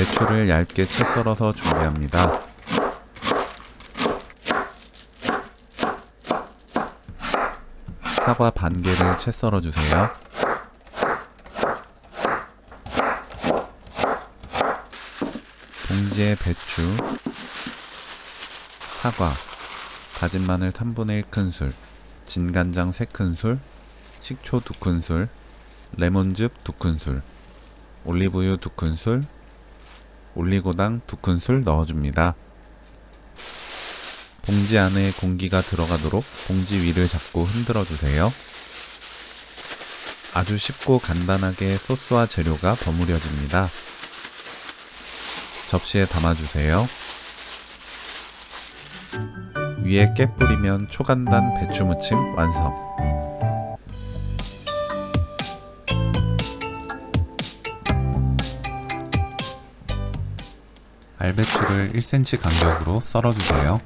배추를 얇게 채 썰어서 준비합니다. 사과 반 개를 채 썰어주세요. 봉지에 배추, 사과, 다진 마늘 3분의 1큰술, 진간장 3큰술, 식초 2큰술, 레몬즙 2큰술, 올리브유 2큰술, 올리고당 2큰술 넣어줍니다. 봉지 안에 공기가 들어가도록 봉지 위를 잡고 흔들어주세요. 아주 쉽고 간단하게 소스와 재료가 버무려집니다. 접시에 담아주세요. 위에 깨 뿌리면 초간단 배추무침 완성! 알배추를 1cm 간격으로 썰어주세요.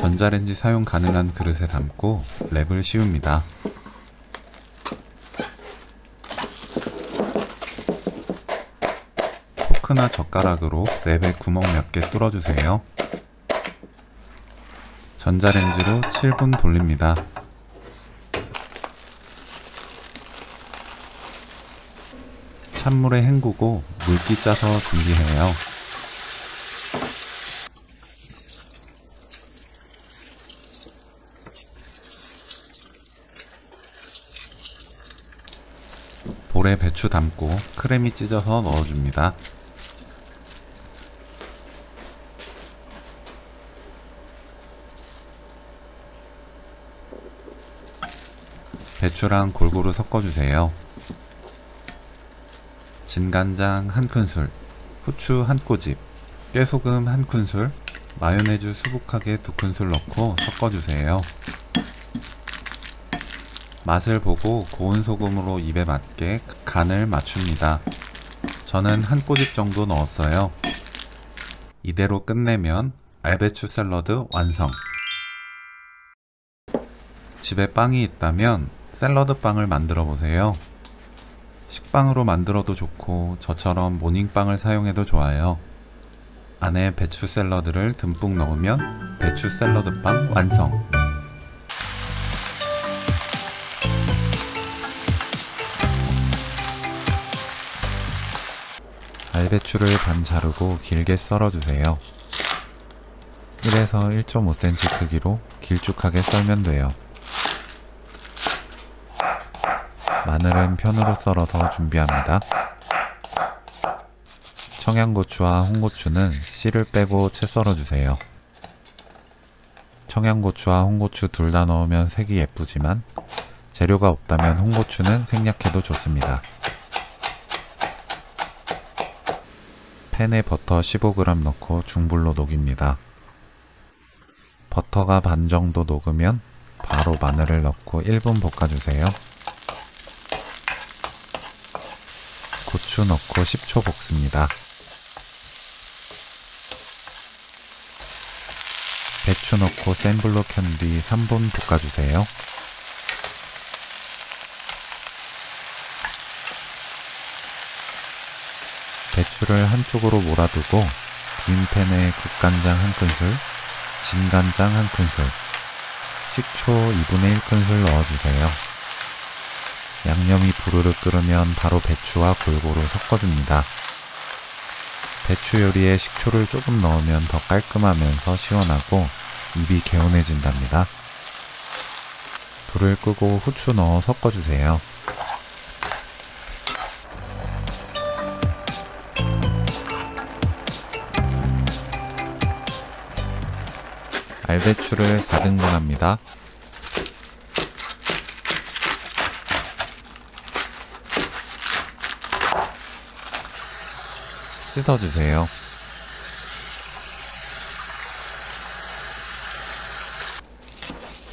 전자레인지 사용 가능한 그릇에 담고 랩을 씌웁니다. 포크나 젓가락으로 랩에 구멍 몇 개 뚫어주세요. 전자레인지로 7분 돌립니다. 찬물에 헹구고 물기 짜서 준비해요. 볼에 배추 담고 크래미 찢어서 넣어줍니다. 배추랑 골고루 섞어주세요. 진간장 1큰술, 후추 1꼬집, 깨소금 1큰술, 마요네즈 수북하게 2큰술 넣고 섞어주세요. 맛을 보고 고운 소금으로 입에 맞게 간을 맞춥니다. 저는 1꼬집 정도 넣었어요. 이대로 끝내면 알배추 샐러드 완성! 집에 빵이 있다면 샐러드 빵을 만들어 보세요. 식빵으로 만들어도 좋고 저처럼 모닝빵을 사용해도 좋아요. 안에 배추 샐러드를 듬뿍 넣으면 배추 샐러드 빵 완성! 알배추를 반 자르고 길게 썰어주세요. 1에서 1.5cm 크기로 길쭉하게 썰면 돼요. 마늘은 편으로 썰어서 준비합니다. 청양고추와 홍고추는 씨를 빼고 채 썰어주세요. 청양고추와 홍고추 둘 다 넣으면 색이 예쁘지만 재료가 없다면 홍고추는 생략해도 좋습니다. 팬에 버터 15g 넣고 중불로 녹입니다. 버터가 반 정도 녹으면 바로 마늘을 넣고 1분 볶아주세요. 고추 넣고 10초 볶습니다. 배추 넣고 센 불로 켠 뒤 3분 볶아주세요. 배추를 한쪽으로 몰아두고 빈 팬에 국간장 1큰술, 진간장 1큰술, 식초 2분의 1큰술 넣어주세요. 양념이 부르르 끓으면 바로 배추와 골고루 섞어줍니다. 배추 요리에 식초를 조금 넣으면 더 깔끔하면서 시원하고 입이 개운해진답니다. 불을 끄고 후추 넣어 섞어주세요. 알배추를 4등분 합니다. 씻어주세요.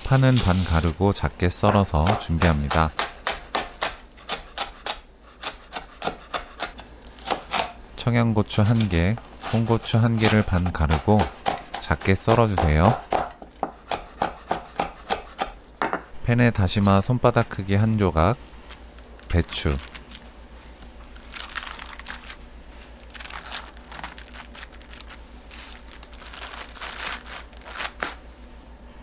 파는 반 가르고 작게 썰어서 준비합니다. 청양고추 1개, 홍고추 1개를 반 가르고 작게 썰어주세요. 팬에 다시마 손바닥 크기 1조각, 배추,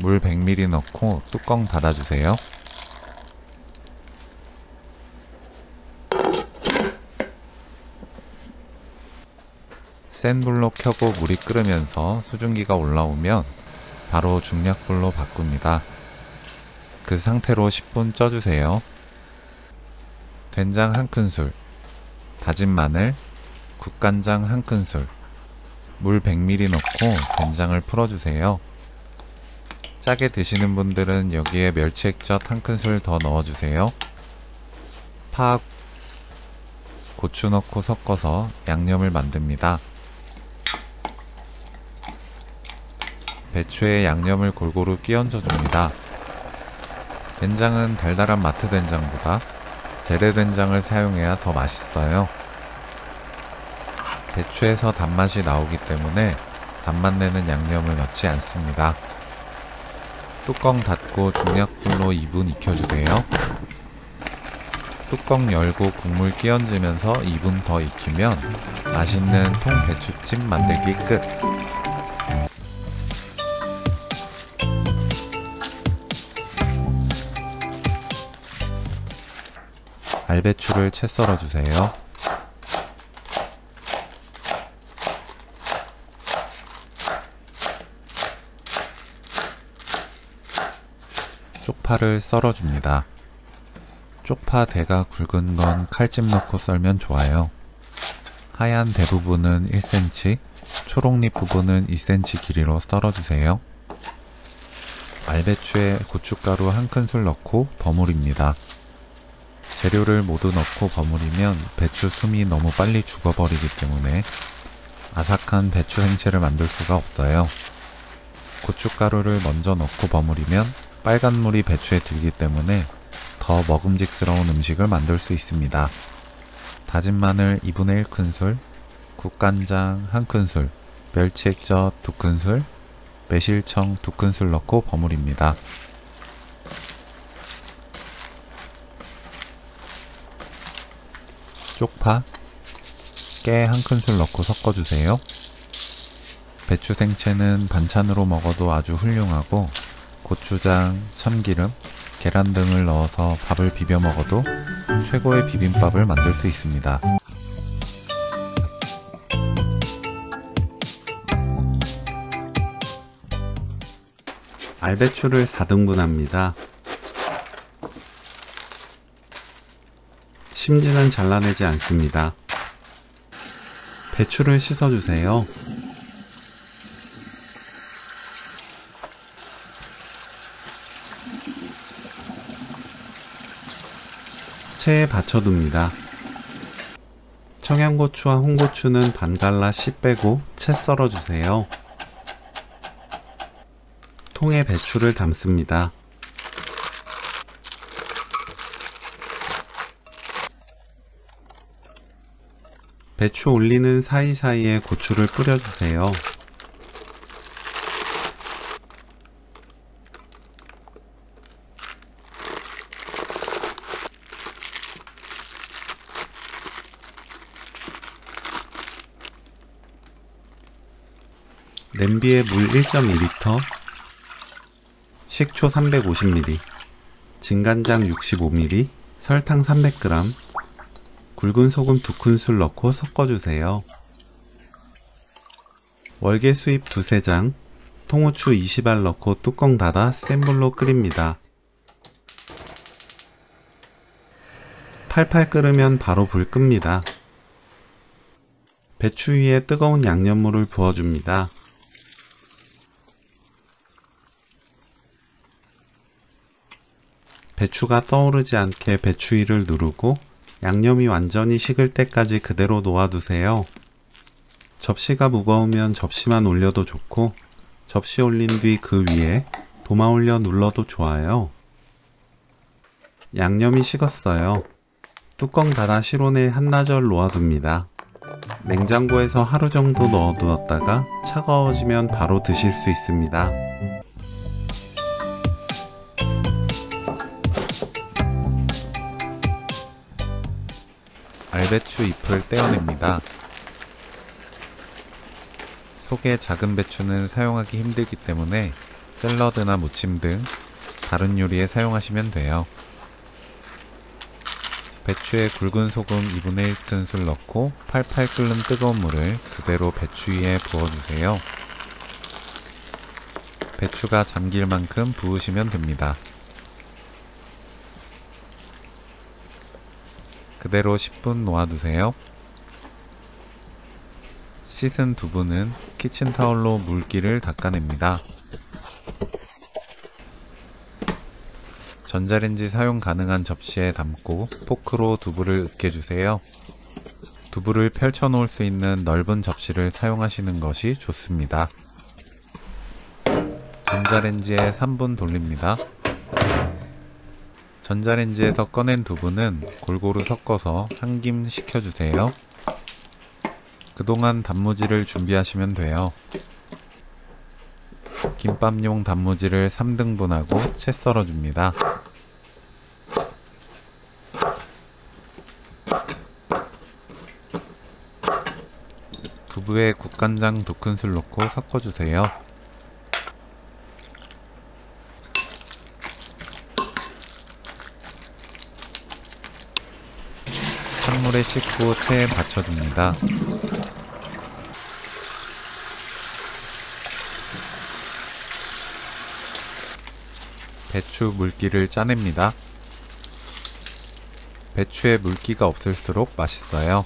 물 100ml 넣고 뚜껑 닫아주세요. 센 불로 켜고 물이 끓으면서 수증기가 올라오면 바로 중약불로 바꿉니다. 그 상태로 10분 쪄주세요. 된장 1큰술, 다진 마늘, 국간장 1큰술, 물 100ml 넣고 된장을 풀어주세요. 짜게 드시는 분들은 여기에 멸치액젓 1큰술 더 넣어주세요. 파, 고추 넣고 섞어서 양념을 만듭니다. 배추에 양념을 골고루 끼얹어 줍니다. 된장은 달달한 마트 된장보다 재래 된장을 사용해야 더 맛있어요. 배추에서 단맛이 나오기 때문에 단맛 내는 양념을 넣지 않습니다. 뚜껑 닫고 중약불로 2분 익혀주세요. 뚜껑 열고 국물 끼얹으면서 2분 더 익히면 맛있는 통배추찜 만들기 끝! 알배추를 채 썰어주세요. 쪽파를 썰어줍니다. 쪽파 대가 굵은 건 칼집 넣고 썰면 좋아요. 하얀 대부분은 1cm, 초록잎 부분은 2cm 길이로 썰어주세요. 알배추에 고춧가루 1큰술 넣고 버무립니다. 재료를 모두 넣고 버무리면 배추 숨이 너무 빨리 죽어버리기 때문에 아삭한 배추 생채를 만들 수가 없어요. 고춧가루를 먼저 넣고 버무리면 빨간 물이 배추에 들기 때문에 더 먹음직스러운 음식을 만들 수 있습니다. 다진 마늘 2분의 1큰술, 국간장 1큰술, 멸치액젓 2큰술, 매실청 2큰술 넣고 버무립니다. 쪽파, 깨 1큰술 넣고 섞어주세요. 배추 생채는 반찬으로 먹어도 아주 훌륭하고 고추장, 참기름, 계란 등을 넣어서 밥을 비벼 먹어도 최고의 비빔밥을 만들 수 있습니다. 알배추를 4등분합니다. 심지는 잘라내지 않습니다. 배추를 씻어주세요. 체에 받쳐둡니다. 청양고추와 홍고추는 반 갈라 씨 빼고 채 썰어주세요. 통에 배추를 담습니다. 배추 올리는 사이사이에 고추를 뿌려주세요. 냄비에 물 1.2리터, 식초 350ml, 진간장 65ml, 설탕 300g, 굵은 소금 2큰술 넣고 섞어주세요. 월계수잎 2-3장, 통후추 20알 넣고 뚜껑 닫아 센 불로 끓입니다. 팔팔 끓으면 바로 불 끕니다. 배추 위에 뜨거운 양념물을 부어줍니다. 배추가 떠오르지 않게 배추 위를 누르고 양념이 완전히 식을 때까지 그대로 놓아두세요. 접시가 무거우면 접시만 올려도 좋고 접시 올린 뒤 그 위에 도마 올려 눌러도 좋아요. 양념이 식었어요. 뚜껑 닫아 실온에 한나절 놓아둡니다. 냉장고에서 하루 정도 넣어두었다가 차가워지면 바로 드실 수 있습니다. 알배추 잎을 떼어냅니다. 속에 작은 배추는 사용하기 힘들기 때문에 샐러드나 무침 등 다른 요리에 사용하시면 돼요. 배추에 굵은 소금 2분의 1큰술 넣고 팔팔 끓는 뜨거운 물을 그대로 배추 위에 부어주세요. 배추가 잠길 만큼 부으시면 됩니다. 그대로 10분 놓아두세요. 씻은 두부는 키친타올로 물기를 닦아냅니다. 전자레인지 사용 가능한 접시에 담고 포크로 두부를 으깨주세요. 두부를 펼쳐 놓을 수 있는 넓은 접시를 사용하시는 것이 좋습니다. 전자레인지에 3분 돌립니다. 전자레인지에서 꺼낸 두부는 골고루 섞어서 한 김 식혀주세요. 그동안 단무지를 준비하시면 돼요. 김밥용 단무지를 3등분하고 채 썰어줍니다. 두부에 국간장 2큰술 넣고 섞어주세요. 찬물에 씻고 체에 받쳐줍니다. 배추 물기를 짜냅니다. 배추에 물기가 없을수록 맛있어요.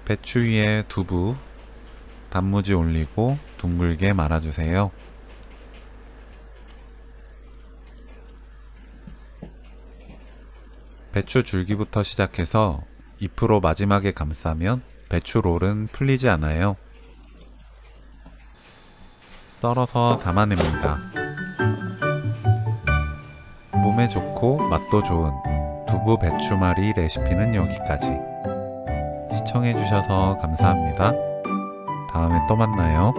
배추 위에 두부, 단무지 올리고 둥글게 말아주세요. 배추 줄기부터 시작해서 잎으로 마지막에 감싸면 배추 롤은 풀리지 않아요. 썰어서 담아냅니다. 몸에 좋고 맛도 좋은 두부 배추말이 레시피는 여기까지. 시청해주셔서 감사합니다. 다음에 또 만나요.